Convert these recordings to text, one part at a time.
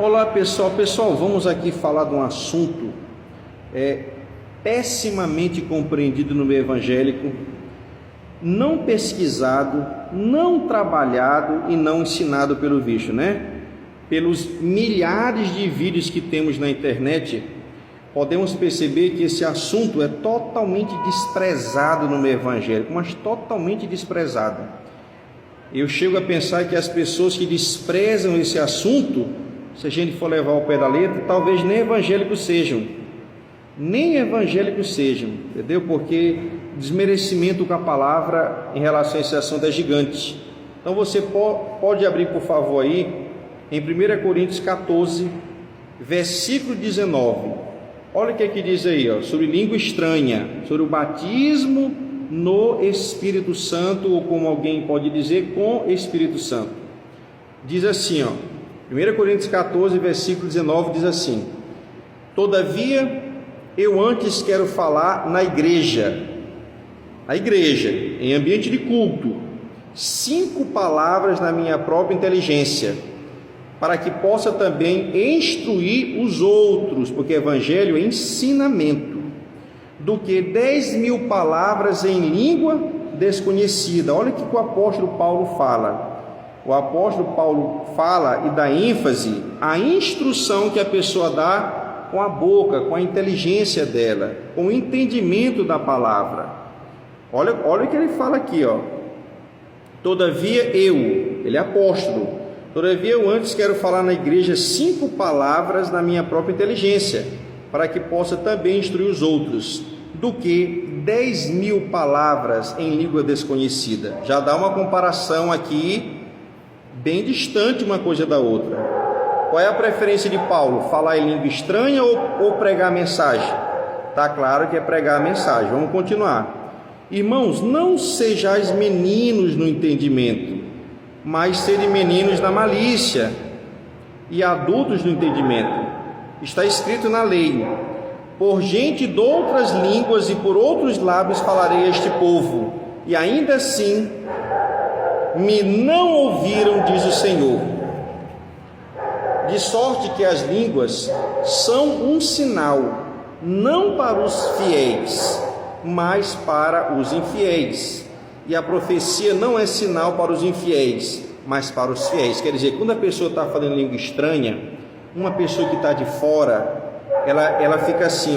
Olá pessoal, vamos aqui falar de um assunto pessimamente compreendido no meio evangélico, não pesquisado, não trabalhado e não ensinado pelo bicho, né? Pelos milhares de vídeos que temos na internet, podemos perceber que esse assunto é totalmente desprezado no meio evangélico, mas totalmente desprezado. Eu chego a pensar que as pessoas que desprezam esse assunto, se a gente for levar ao pé da letra, talvez nem evangélicos sejam, entendeu? Porque desmerecimento com a palavra em relação a esse assunto é gigante. Então você pode abrir, por favor, aí em 1 Coríntios 14, versículo 19. Olha o que aqui diz aí, sobre língua estranha, sobre o batismo no Espírito Santo, ou como alguém pode dizer, com Espírito Santo. Diz assim, 1 Coríntios 14, versículo 19, diz assim: todavia, eu antes quero falar na igreja, em ambiente de culto, 5 palavras na minha própria inteligência, para que possa também instruir os outros, porque evangelho é ensinamento, do que 10.000 palavras em língua desconhecida. Olha o que o apóstolo Paulo fala. O apóstolo Paulo fala e dá ênfase à instrução que a pessoa dá com a boca, com a inteligência dela, com o entendimento da palavra. Olha o que ele fala aqui, todavia ele é apóstolo, todavia eu antes quero falar na igreja 5 palavras na minha própria inteligência, para que possa também instruir os outros, do que 10.000 palavras em língua desconhecida. Já dá uma comparação aqui bem distante uma coisa da outra. Qual é a preferência de Paulo? Falar em língua estranha ou pregar a mensagem? Está claro que é pregar a mensagem. Vamos continuar. Irmãos, não sejais meninos no entendimento, mas sede meninos na malícia e adultos no entendimento. Está escrito na lei: por gente de outras línguas e por outros lábios falarei a este povo, e ainda assim me não ouviram, diz o Senhor. De sorte que as línguas são um sinal, não para os fiéis, mas para os infiéis. E a profecia não é sinal para os infiéis, mas para os fiéis. Quer dizer, quando a pessoa está falando língua estranha, uma pessoa que está de fora, ela fica assim,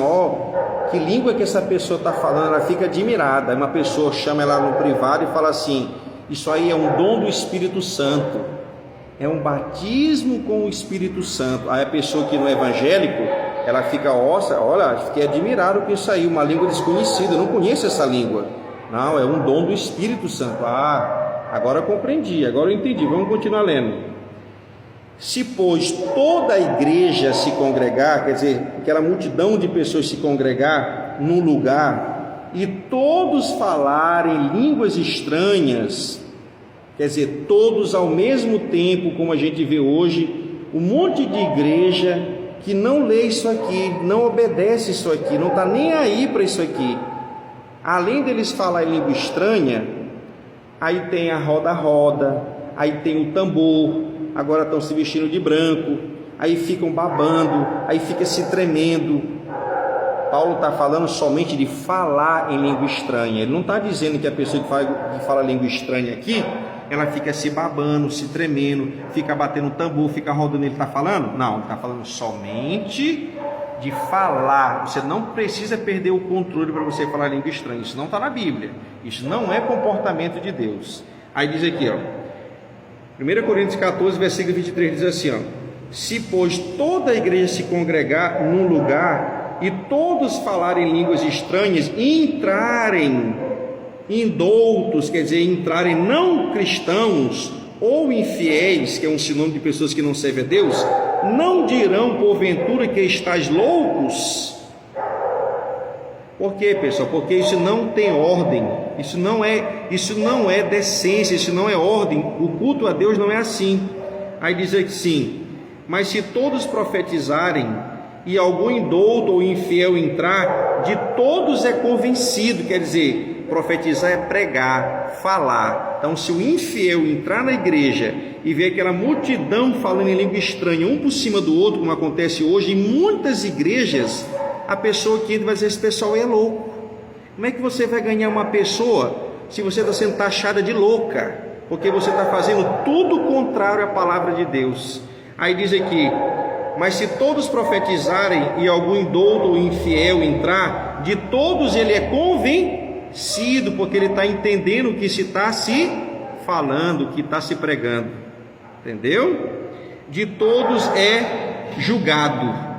que língua que essa pessoa está falando? Ela fica admirada. Uma pessoa chama ela no privado e fala assim: isso aí é um dom do Espírito Santo, é um batismo com o Espírito Santo. Aí a pessoa que não é evangélico, ela fica, olha, fiquei admirado com isso aí, uma língua desconhecida, eu não conheço essa língua. Não, é um dom do Espírito Santo. Agora eu compreendi, agora eu entendi. Vamos continuar lendo. Se, pois, toda a igreja se congregar, quer dizer, aquela multidão de pessoas se congregar num lugar, e todos falarem línguas estranhas, quer dizer, todos ao mesmo tempo, como a gente vê hoje, um monte de igreja que não lê isso aqui, não obedece isso aqui, não está nem aí para isso aqui. Além deles falar em língua estranha, aí tem a roda-roda, aí tem o tambor, agora estão se vestindo de branco, aí ficam babando, aí fica se tremendo. Paulo está falando somente de falar em língua estranha. Ele não está dizendo que a pessoa que fala língua estranha aqui, ela fica se babando, se tremendo, fica batendo tambor, fica rodando. Ele está falando? Não, ele está falando somente de falar. Você não precisa perder o controle para você falar língua estranha. Isso não está na Bíblia. Isso não é comportamento de Deus. Aí diz aqui, 1 Coríntios 14, versículo 23, diz assim, se, pois, toda a igreja se congregar num lugar e todos falarem línguas estranhas e entrarem indoutos, quer dizer, entrarem não cristãos ou infiéis, que é um sinônimo de pessoas que não servem a Deus, não dirão porventura que estáis loucos? Por quê, pessoal? Porque isso não tem ordem, isso não é decência, isso não é ordem. O culto a Deus não é assim. Aí diz aqui sim: mas se todos profetizarem e algum indouto ou infiel entrar, de todos é convencido. Quer dizer, profetizar é pregar, falar. Então, se o infiel entrar na igreja e ver aquela multidão falando em língua estranha, um por cima do outro, como acontece hoje em muitas igrejas, a pessoa que entra vai dizer: esse pessoal é louco. Como é que você vai ganhar uma pessoa se você está sendo taxada de louca? Porque você está fazendo tudo contrário à palavra de Deus. Aí diz aqui: mas se todos profetizarem e algum indouto ou infiel entrar, de todos ele é convencido, porque ele está entendendo o que se está se falando, o que está se pregando. Entendeu? De todos é julgado.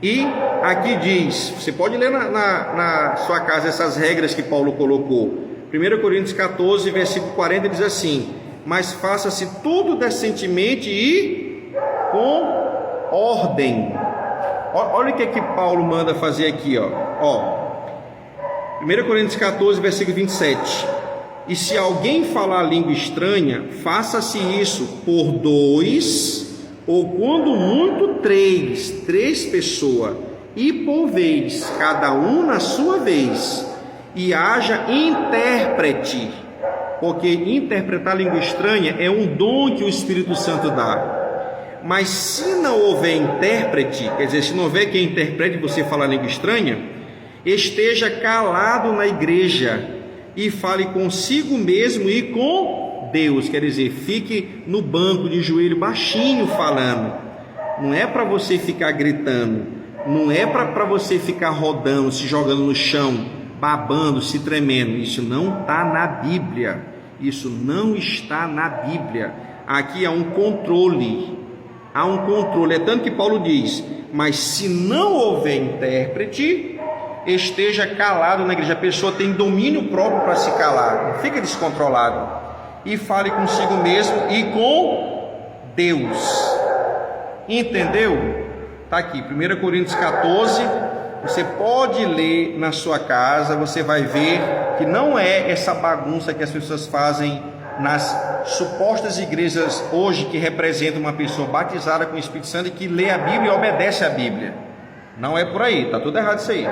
E aqui diz, você pode ler na sua casa essas regras que Paulo colocou. 1 Coríntios 14, versículo 40 diz assim: mas faça-se tudo decentemente e com ordem. Olha o que é que Paulo manda fazer aqui, ó. 1 Coríntios 14, versículo 27. E se alguém falar língua estranha, faça-se isso por 2, ou quando muito 3 pessoas, e por vez, cada um na sua vez, e haja intérprete, porque interpretar língua estranha é um dom que o Espírito Santo dá. Mas se não houver intérprete, quer dizer, se não houver quem interprete você falar língua estranha, esteja calado na igreja e fale consigo mesmo e com Deus, quer dizer, fique no banco de joelho baixinho falando. Não é para você ficar gritando, não é para você ficar rodando, se jogando no chão, babando, se tremendo. Isso não está na Bíblia. Isso não está na Bíblia. Aqui há um controle. Há um controle. É tanto que Paulo diz: mas se não houver intérprete, esteja calado na igreja. A pessoa tem domínio próprio para se calar, não fica descontrolado. E fale consigo mesmo e com Deus. Entendeu? Está aqui, 1 Coríntios 14. Você pode ler na sua casa, você vai ver que não é essa bagunça que as pessoas fazem nas supostas igrejas hoje, que representam uma pessoa batizada com o Espírito Santo e que lê a Bíblia e obedece a Bíblia. Não é por aí, está tudo errado isso aí.